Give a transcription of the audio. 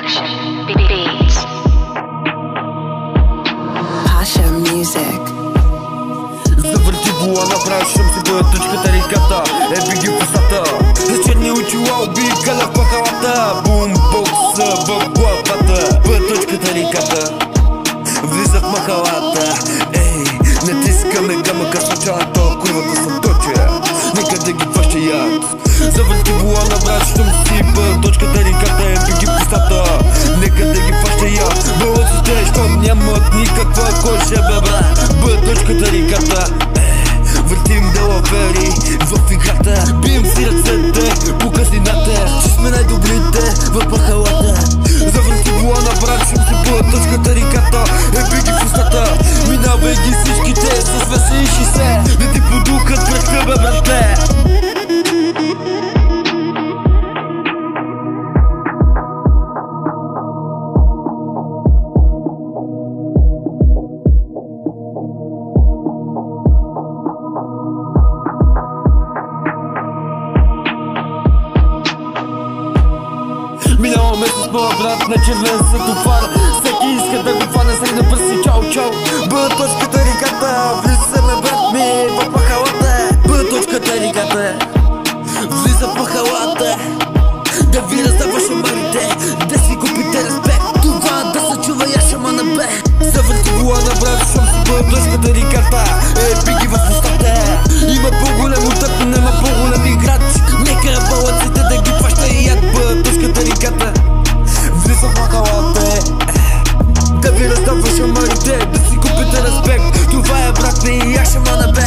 Production Beats Pasha Music. Завърти була, направи шум си, бъде точката реката. Биги в устата, за черни очила, уби каля в пахалата. Бумбокса в главата, бъде точката реката. Влиза в махалата, натискаме гамъка с началото, курвата съм точа. Нека да ги фаща яд. Завърти була, направи шум си, бъде точката реката. Биги в устата, нека да ги фаща яд. Бълъците, що нямат никаква коша, бебра. Бъде точката реката. Въртим далавери в играта. Бием си ръцете по казината, че сме най-добрите в махалата. Завърти була, направи шум си, бъде точката реката. Биги в устата, минавай ги всичките с веселиши се. Да ти подухат пред тебе, брате. Минаваме с моя брат на червен светофар. Всеки иска да го фане, сегна пръси, чао, чао. Бъде точката реката, влизаме брат ми в махалата. Бъде точката реката, влиза в махалата. Да ви раздава шамарите, да си купите респект. Това да се чува я шамана бе. Завърти була, направи шум си, бъде точката реката. Биги в устата, има по-голям от теб, нема по-голям играч. Нека балъците да ги фаща и яд. Бъде точката реката, влиза в махалата. Да ви раздава шамарите, да си купите респект. Това е брат ми и я шамана бе.